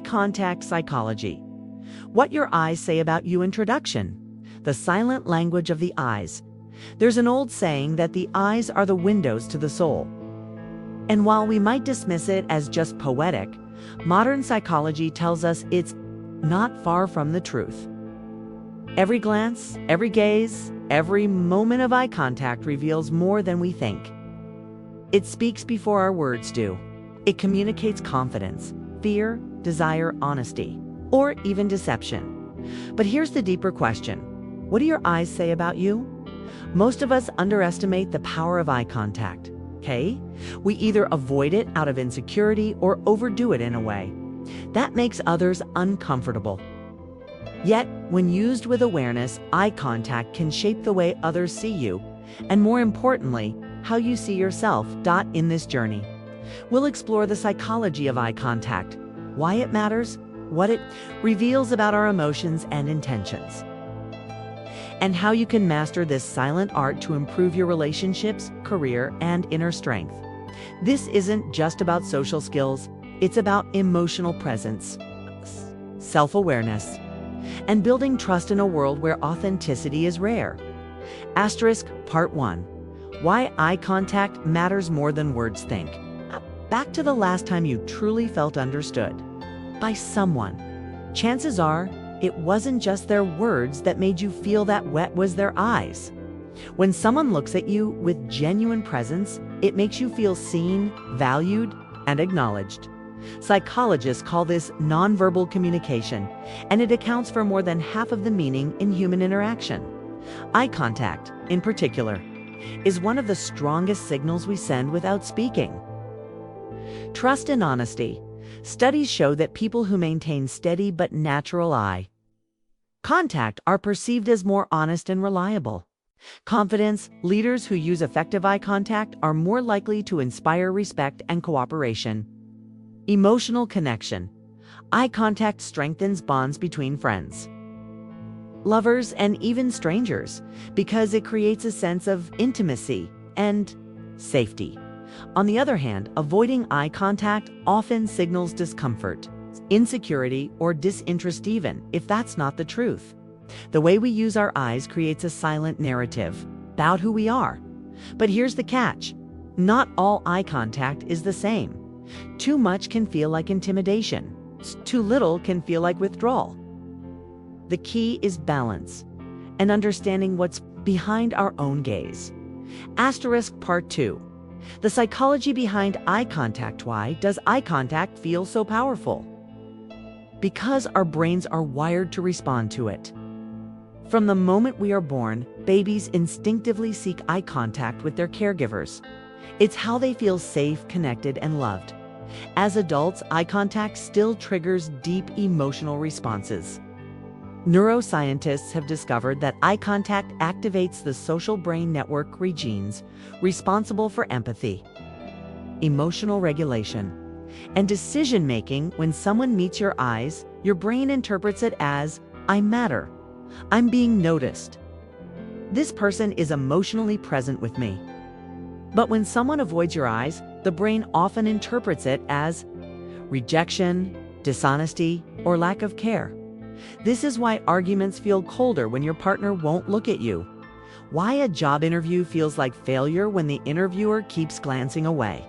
contact psychology. What your eyes say about you introduction. The silent language of the eyes. There's an old saying that the eyes are the windows to the soul. And while we might dismiss it as just poetic, modern psychology tells us it's not far from the truth. Every glance, every gaze, every moment of eye contact reveals more than we think. It speaks before our words do. It communicates confidence, fear, desire, honesty, or even deception. But here's the deeper question. What do your eyes say about you? Most of us underestimate the power of eye contact, okay? We either avoid it out of insecurity or overdo it in a way that makes others uncomfortable. Yet, when used with awareness, eye contact can shape the way others see you, and more importantly, how you see yourself. In this journey, we'll explore the psychology of eye contact, why it matters, what it reveals about our emotions and intentions, and how you can master this silent art to improve your relationships, career, and inner strength. This isn't just about social skills, it's about emotional presence, self-awareness, and building trust in a world where authenticity is rare. Part 1. Why eye contact matters more than words think. Back to the last time you truly felt understood by someone. Chances are, it wasn't just their words that made you feel that wet was their eyes. When someone looks at you with genuine presence, it makes you feel seen, valued, and acknowledged. Psychologists call this nonverbal communication, and it accounts for more than half of the meaning in human interaction. Eye contact, in particular, is one of the strongest signals we send without speaking. Trust and honesty. Studies show that people who maintain steady but natural eye contact are perceived as more honest and reliable. Confidence. Leaders who use effective eye contact are more likely to inspire respect and cooperation. Emotional connection. Eye contact strengthens bonds between friends, lovers, and even strangers because it creates a sense of intimacy and safety. On the other hand, avoiding eye contact often signals discomfort, insecurity, or disinterest even if that's not the truth. The way we use our eyes creates a silent narrative about who we are. But here's the catch. Not all eye contact is the same. Too much can feel like intimidation. Too little can feel like withdrawal. The key is balance and understanding what's behind our own gaze. Part 2. The psychology behind eye contact. Why does eye contact feel so powerful? Because our brains are wired to respond to it. From the moment we are born, babies instinctively seek eye contact with their caregivers. It's how they feel safe, connected, and loved. As adults, eye contact still triggers deep emotional responses. Neuroscientists have discovered that eye contact activates the social brain network regions responsible for empathy, emotional regulation, and decision-making. When someone meets your eyes, your brain interprets it as, I matter. I'm being noticed. This person is emotionally present with me. But when someone avoids your eyes, the brain often interprets it as rejection, dishonesty, or lack of care. This is why arguments feel colder when your partner won't look at you. Why a job interview feels like failure when the interviewer keeps glancing away.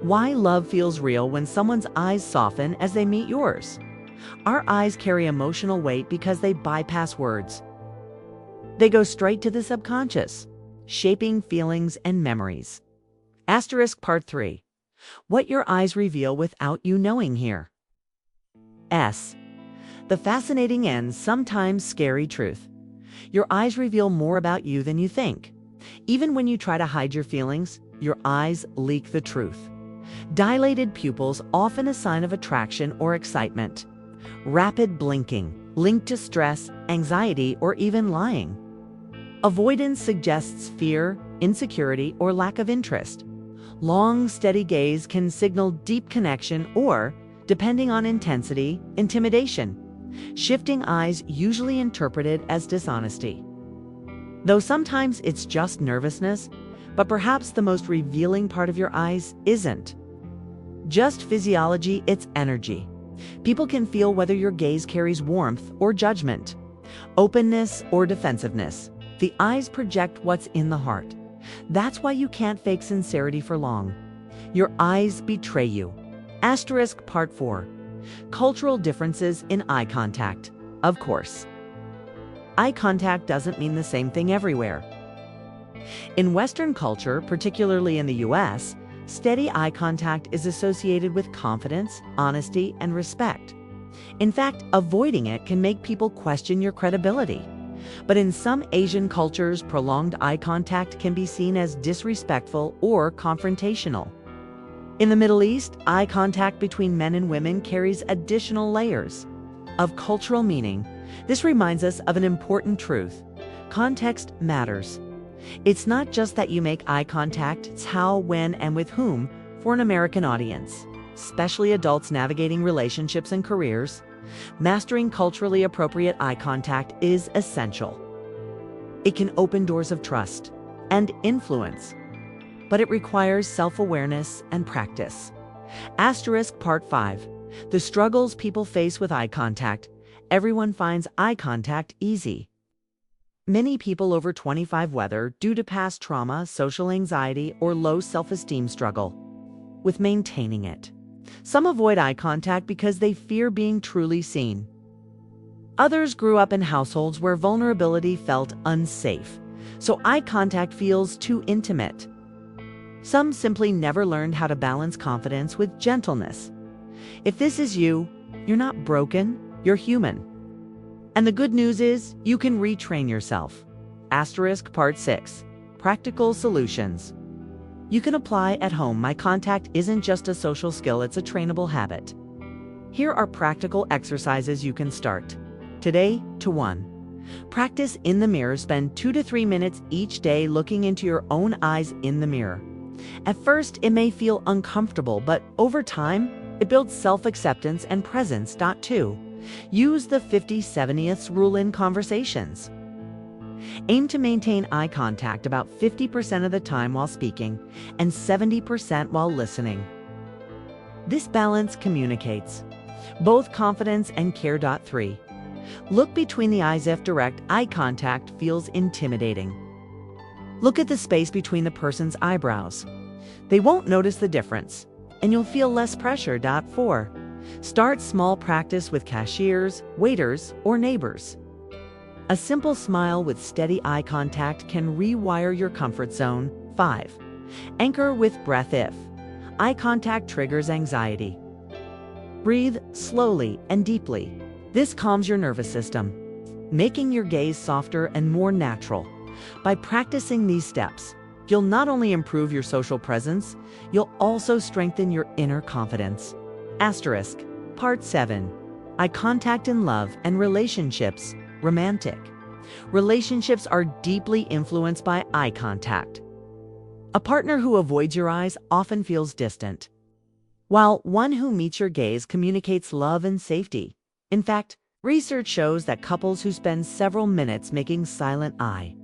Why love feels real when someone's eyes soften as they meet yours. Our eyes carry emotional weight because they bypass words. They go straight to the subconscious, shaping feelings and memories. Part 3. What your eyes reveal without you knowing. Here. The fascinating and sometimes scary truth. Your eyes reveal more about you than you think. Even when you try to hide your feelings, your eyes leak the truth. Dilated pupils, often a sign of attraction or excitement. Rapid blinking, linked to stress, anxiety, or even lying. Avoidance suggests fear, insecurity, or lack of interest. Long, steady gaze can signal deep connection or, depending on intensity, intimidation. Shifting eyes usually interpreted as dishonesty. Though sometimes it's just nervousness, but perhaps the most revealing part of your eyes isn't just physiology, it's energy. People can feel whether your gaze carries warmth or judgment, openness or defensiveness. The eyes project what's in the heart. That's why you can't fake sincerity for long. Your eyes betray you. Asterisk Part 4. Cultural differences in eye contact. Of course, eye contact doesn't mean the same thing everywhere. In Western culture, particularly in the US, steady eye contact is associated with confidence, honesty, and respect. In fact, avoiding it can make people question your credibility. But in some Asian cultures, prolonged eye contact can be seen as disrespectful or confrontational. In the Middle East, eye contact between men and women carries additional layers of cultural meaning. This reminds us of an important truth. Context matters. It's not just that you make eye contact, it's how, when, and with whom. For an American audience, especially adults navigating relationships and careers, mastering culturally appropriate eye contact is essential. It can open doors of trust and influence, but it requires self-awareness and practice. Asterisk Part 5. The struggles people face with eye contact. Everyone finds eye contact easy. Many people over 25, whether due to past trauma, social anxiety, or low self-esteem, struggle with maintaining it. Some avoid eye contact because they fear being truly seen. Others grew up in households where vulnerability felt unsafe, so eye contact feels too intimate. Some simply never learned how to balance confidence with gentleness. If this is you, you're not broken, you're human. And the good news is, you can retrain yourself. Asterisk Part 6. Practical solutions. You can apply at home. Eye contact isn't just a social skill, it's a trainable habit. Here are practical exercises you can start. Today, 1. Practice in the mirror. Spend 2 to 3 minutes each day looking into your own eyes in the mirror. At first, it may feel uncomfortable, but over time, it builds self-acceptance and presence. 2. Use the 50/70ths rule in conversations. Aim to maintain eye contact about 50% of the time while speaking and 70% while listening. This balance communicates both confidence and care. 3. Look between the eyes. If direct eye contact feels intimidating, look at the space between the person's eyebrows. They won't notice the difference, and you'll feel less pressure. 4. Start small. Practice with cashiers, waiters, or neighbors. A simple smile with steady eye contact can rewire your comfort zone. 5. Anchor with breath. If eye contact triggers anxiety, breathe slowly and deeply. This calms your nervous system, making your gaze softer and more natural. By practicing these steps, you'll not only improve your social presence, you'll also strengthen your inner confidence. Asterisk Part 7. Eye contact in love and relationships. Romantic relationships are deeply influenced by eye contact. A partner who avoids your eyes often feels distant, while one who meets your gaze communicates love and safety. In fact, research shows that couples who spend several minutes making silent eye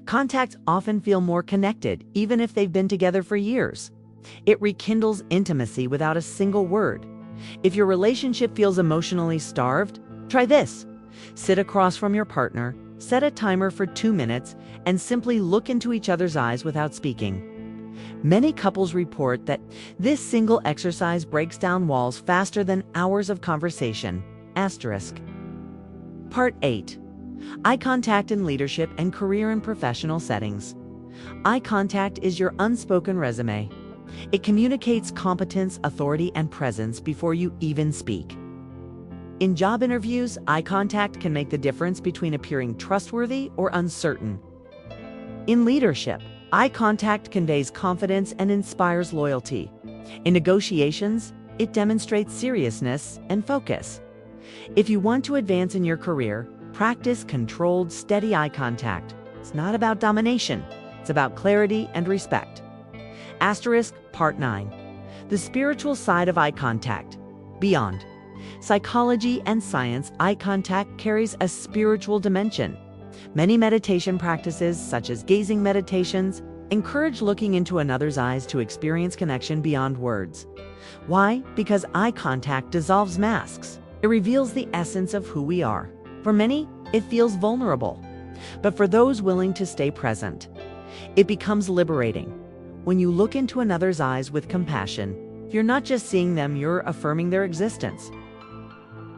contact often feel more connected, even if they've been together for years. It rekindles intimacy without a single word. If your relationship feels emotionally starved, try this. Sit across from your partner, set a timer for 2 minutes, and simply look into each other's eyes without speaking. Many couples report that this single exercise breaks down walls faster than hours of conversation. Asterisk. Part 8. Eye contact in leadership and career and professional settings. Eye contact is your unspoken resume. It communicates competence, authority, and presence before you even speak. In job interviews, eye contact can make the difference between appearing trustworthy or uncertain. In leadership, eye contact conveys confidence and inspires loyalty. In negotiations, it demonstrates seriousness and focus. If you want to advance in your career, practice controlled, steady eye contact. It's not about domination, it's about clarity and respect. Asterisk Part 9. The spiritual side of eye contact. Beyond psychology and science, eye contact carries a spiritual dimension. Many meditation practices, such as gazing meditations, Encourage looking into another's eyes to experience connection beyond words. Why? Because eye contact dissolves masks. It reveals the essence of who we are. For many, it feels vulnerable. But for those willing to stay present, it becomes liberating. When you look into another's eyes with compassion, you're not just seeing them, you're affirming their existence.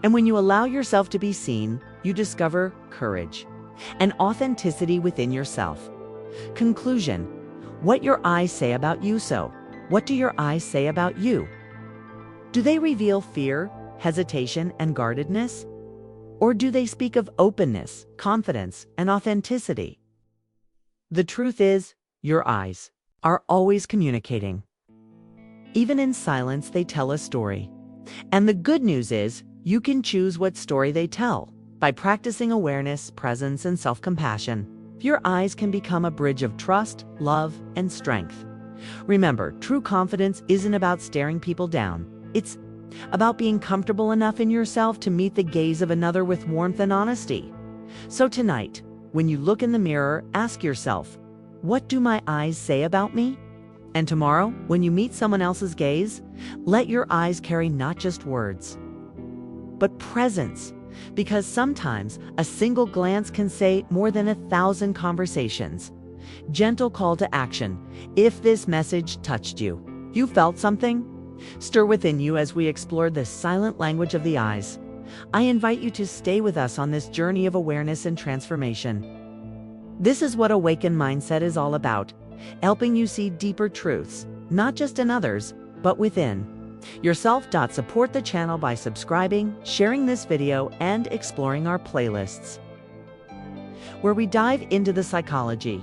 And when you allow yourself to be seen, you discover courage and authenticity within yourself. Conclusion: what your eyes say about you. So, what do your eyes say about you? Do they reveal fear, hesitation, and guardedness? Or do they speak of openness, confidence, and authenticity? The truth is, your eyes are always communicating. Even in silence, they tell a story. And the good news is, you can choose what story they tell. By practicing awareness, presence, and self-compassion, your eyes can become a bridge of trust, love, and strength. Remember, true confidence isn't about staring people down. It's about being comfortable enough in yourself to meet the gaze of another with warmth and honesty. So tonight, when you look in the mirror, ask yourself, what do my eyes say about me? And tomorrow, when you meet someone else's gaze, let your eyes carry not just words, but presence. Because sometimes a single glance can say more than 1,000 conversations. Gentle call to action. If this message touched you, you felt something? Stir within you as we explore the silent language of the eyes. I invite you to stay with us on this journey of awareness and transformation. This is what Awaken Mindset is all about, helping you see deeper truths, not just in others, but within yourself. Support the channel by subscribing, sharing this video, and exploring our playlists, where we dive into the psychology,